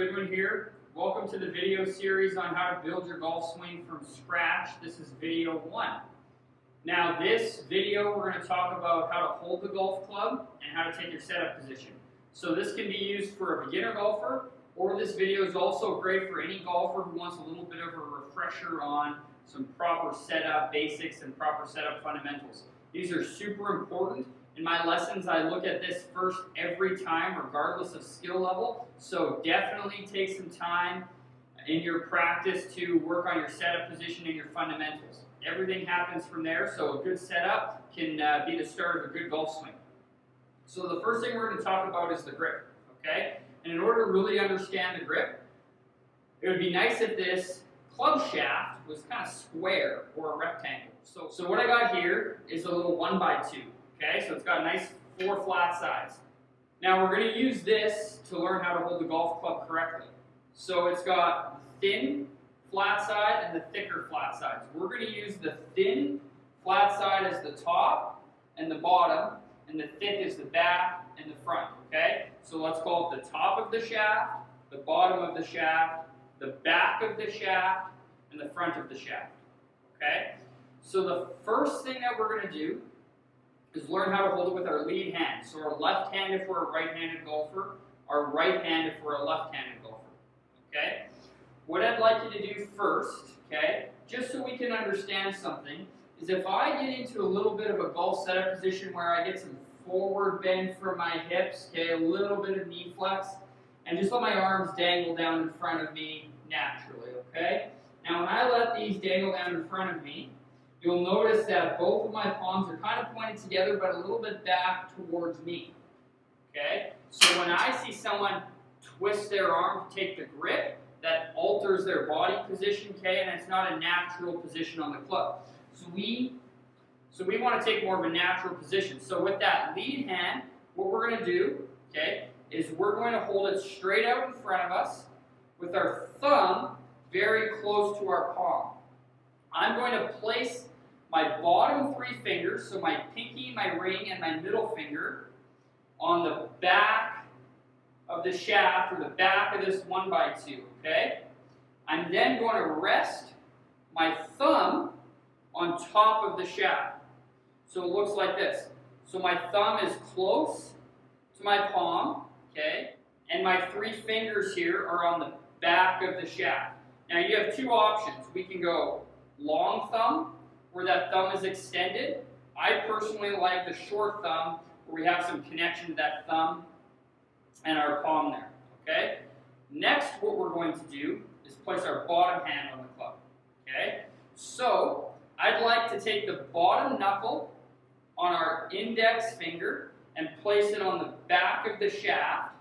Goodwin here. Welcome to the video series on how to build your golf swing from scratch. This is video 1. Now this video we're going to talk about how to hold the golf club and how to take your setup position. So this can be used for a beginner golfer, or this video is also great for any golfer who wants a little bit of a refresher on some proper setup basics and proper setup fundamentals. These are super important. In my lessons, I look at this first every time, regardless of skill level. So definitely take some time in your practice to work on your setup position and your fundamentals. Everything happens from there, so a good setup can be the start of a good golf swing. So the first thing we're going to talk about is the grip, okay? And in order to really understand the grip, it would be nice if this club shaft was kind of square or a rectangle. So what I got here is a little 1x2. Okay, so it's got a nice 4 flat sides. Now we're going to use this to learn how to hold the golf club correctly. So it's got the thin flat side and the thicker flat sides. We're going to use the thin flat side as the top and the bottom, and the thick is the back and the front. Okay, so let's call it the top of the shaft, the bottom of the shaft, the back of the shaft, and the front of the shaft. Okay, so the first thing that we're going to do is learn how to hold it with our lead hand. So our left hand if we're a right-handed golfer, our right hand if we're a left-handed golfer. Okay? What I'd like you to do first, okay, just so we can understand something, is if I get into a little bit of a golf setup position where I get some forward bend from my hips, okay, a little bit of knee flex, and just let my arms dangle down in front of me naturally, okay? Now when I let these dangle down in front of me, you'll notice that both of my palms are kind of pointed together, but a little bit back towards me. Okay? So when I see someone twist their arm to take the grip, that alters their body position, okay, and it's not a natural position on the club. So we want to take more of a natural position. So with that lead hand, what we're going to do, okay, is we're going to hold it straight out in front of us with our thumb very close to our palm. I'm going to place my bottom 3 fingers, so my pinky, my ring, and my middle finger, on the back of the shaft, or the back of this 1x2, okay? I'm then going to rest my thumb on top of the shaft. So it looks like this. So my thumb is close to my palm, okay? And my 3 fingers here are on the back of the shaft. Now you have 2 options. We can go long thumb, where that thumb is extended. I personally like the short thumb, where we have some connection to that thumb and our palm there, okay? Next, what we're going to do is place our bottom hand on the club, okay? So, I'd like to take the bottom knuckle on our index finger and place it on the back of the shaft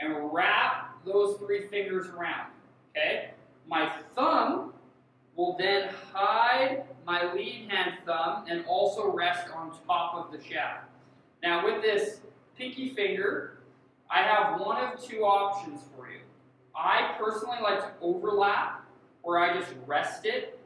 and wrap those 3 fingers around, okay? My thumb will then hide my lead hand thumb and also rest on top of the shaft. Now with this pinky finger, I have one of 2 options for you. I personally like to overlap, where I just rest it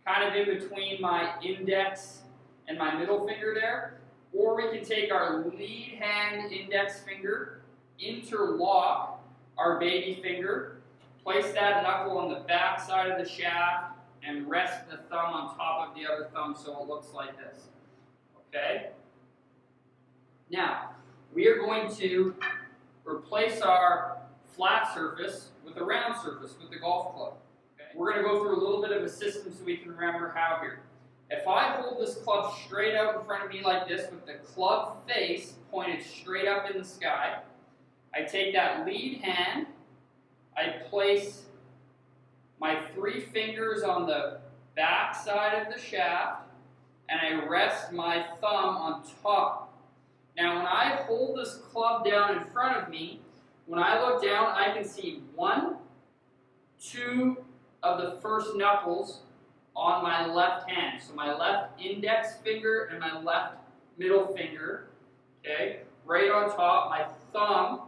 kind of in between my index and my middle finger there. Or we can take our lead hand index finger, interlock our baby finger, place that knuckle on the back side of the shaft, and rest the thumb on top of the other thumb so it looks like this. Okay? Now, we are going to replace our flat surface with a round surface with the golf club. Okay? We're going to go through a little bit of a system so we can remember how here. If I hold this club straight out in front of me like this with the club face pointed straight up in the sky, I take that lead hand, I place my 3 fingers on the back side of the shaft, and I rest my thumb on top. Now when I hold this club down in front of me, when I look down, I can see 1, 2 of the first knuckles on my left hand. So my left index finger and my left middle finger, okay, right on top, my thumb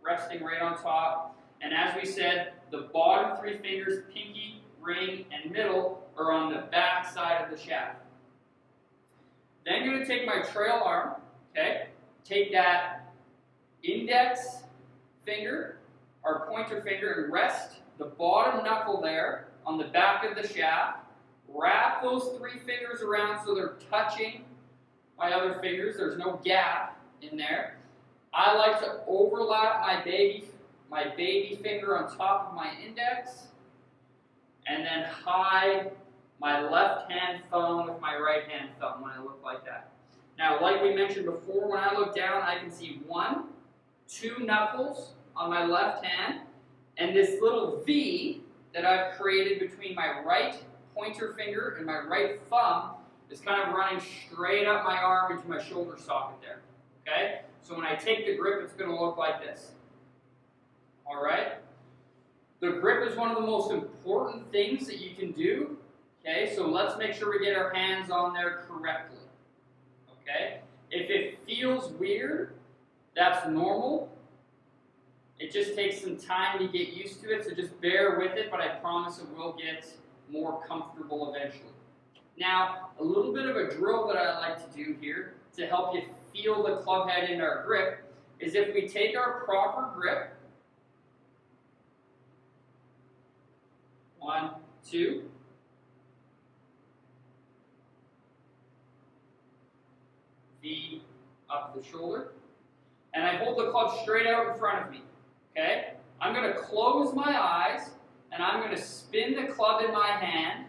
resting right on top. And as we said, the bottom 3 fingers, pinky, ring, and middle, are on the back side of the shaft. Then I'm going to take my trail arm, okay, take that index finger, our pointer finger and rest the bottom knuckle there on the back of the shaft. Wrap those 3 fingers around so they're touching my other fingers. There's no gap in there. I like to overlap my baby finger on top of my index and then hide my left hand thumb with my right hand thumb when I look like that. Now, like we mentioned before, when I look down, I can see 1, 2 knuckles on my left hand, and this little V that I've created between my right pointer finger and my right thumb is kind of running straight up my arm into my shoulder socket there. Okay? So when I take the grip, it's going to look like this. All right? The grip is one of the most important things that you can do. Okay? So let's make sure we get our hands on there correctly. Okay? If it feels weird, that's normal. It just takes some time to get used to it, so just bear with it, but I promise it will get more comfortable eventually. Now, a little bit of a drill that I like to do here to help you feel the club head in our grip is if we take our proper grip, 1, 2, V up the shoulder, and I hold the club straight out in front of me. Okay? I'm going to close my eyes, and I'm going to spin the club in my hand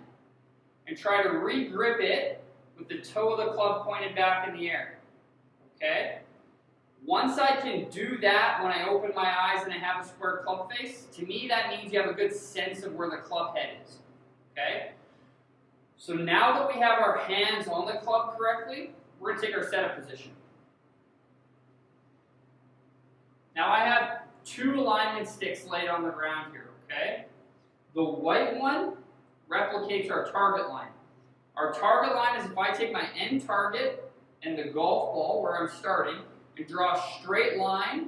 and try to re-grip it with the toe of the club pointed back in the air. Okay? Once I can do that when I open my eyes and I have a square club face, to me that means you have a good sense of where the club head is. Okay? So now that we have our hands on the club correctly, we're going to take our setup position. Now I have 2 alignment sticks laid on the ground here, okay? The white one replicates our target line. Our target line is if I take my end target and the golf ball where I'm starting and draw a straight line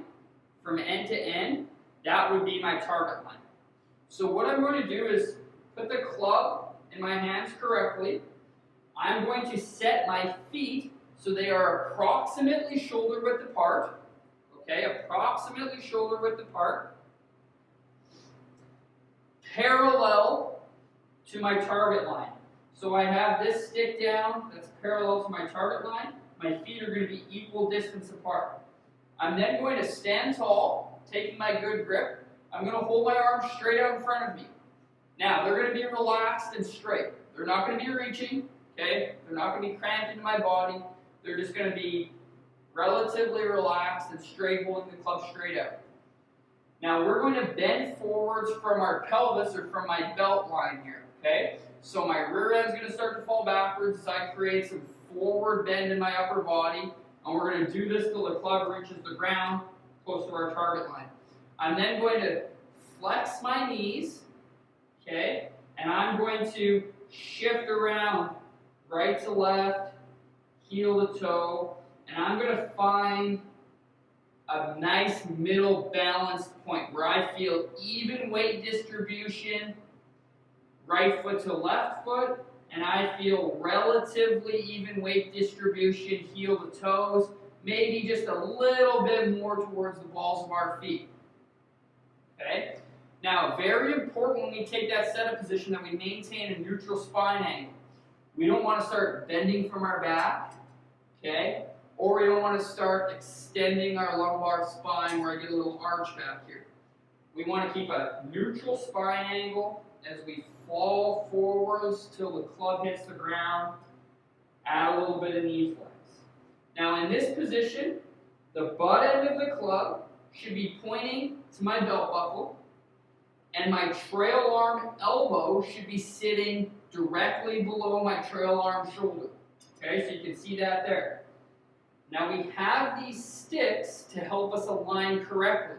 from end to end, that would be my target line. So what I'm going to do is put the club in my hands correctly. I'm going to set my feet so they are approximately shoulder width apart. Okay, approximately shoulder width apart, parallel to my target line. So I have this stick down that's parallel to my target line. My feet are going to be equal distance apart. I'm then going to stand tall, taking my good grip. I'm going to hold my arms straight out in front of me. Now, they're going to be relaxed and straight. They're not going to be reaching, okay? They're not going to be cramped into my body. They're just going to be relatively relaxed and straight, holding the club straight out. Now we're going to bend forwards from our pelvis or from my belt line here, okay? So my rear end is going to start to fall backwards as I create some forward bend in my upper body, and we're going to do this till the club reaches the ground close to our target line. I'm then going to flex my knees, okay? And I'm going to shift around right to left, heel to toe, and I'm going to find a nice middle balanced point where I feel even weight distribution, right foot to left foot, and I feel relatively even weight distribution, heel to toes, maybe just a little bit more towards the balls of our feet. Okay? Now, very important when we take that setup position that we maintain a neutral spine angle. We don't want to start bending from our back, okay? Or we don't want to start extending our lumbar spine where I get a little arch back here. We want to keep a neutral spine angle as we fall forwards till the club hits the ground. Add a little bit of knee flex. Now in this position, the butt end of the club should be pointing to my belt buckle, and my trail arm elbow should be sitting directly below my trail arm shoulder. Okay, so you can see that there. Now we have these sticks to help us align correctly.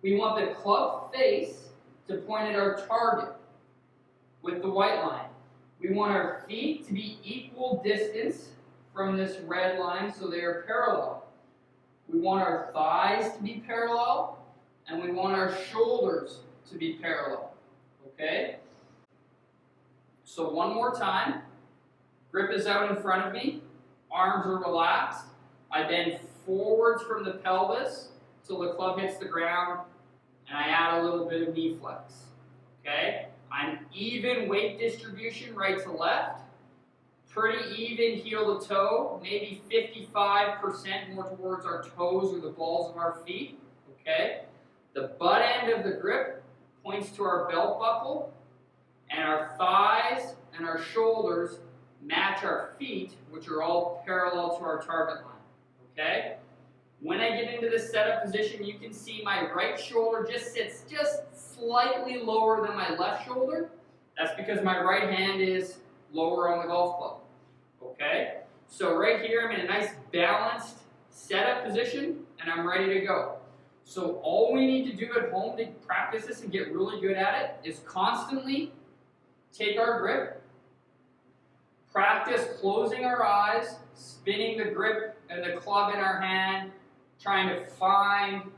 We want the club face to point at our target with the white line. We want our feet to be equal distance from this red line so they are parallel. We want our thighs to be parallel, and we want our shoulders to be parallel. Okay? So one more time. Grip is out in front of me. Arms are relaxed. I bend forwards from the pelvis till the club hits the ground. and I add a little bit of knee flex. Okay? I'm even weight distribution right to left. Pretty even heel to toe, maybe 55% more towards our toes or the balls of our feet. Okay? The butt end of the grip points to our belt buckle, and our thighs and our shoulders match our feet, which are all parallel to our target line. Okay? When I get into the setup position, you can see my right shoulder just sits just slightly lower than my left shoulder. That's because my right hand is lower on the golf club. Okay? So right here, I'm in a nice balanced setup position, and I'm ready to go. So all we need to do at home to practice this and get really good at it is constantly take our grip, practice closing our eyes, spinning the grip and the club in our hand, trying to find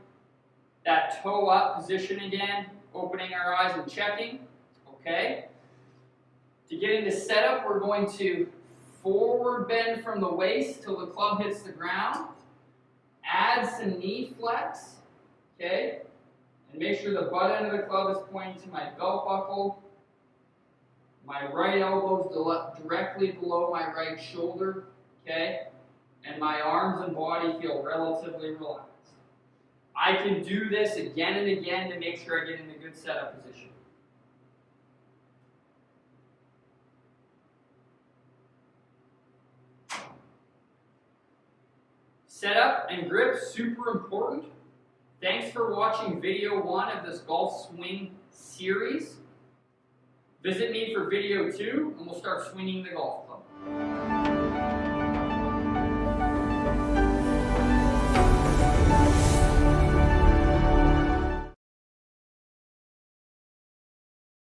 that toe up position again, opening our eyes and checking. Okay? To get into setup, we're going to forward bend from the waist till the club hits the ground. Add some knee flex. Okay? And make sure the butt end of the club is pointing to my belt buckle. My right elbow is directly below my right shoulder. Okay? And my arms and body feel relatively relaxed. I can do this again and again to make sure I get in a good setup position. Setup and grip, super important. Thanks for watching video 1 of this golf swing series. Visit me for video 2 and we'll start swinging the golf club.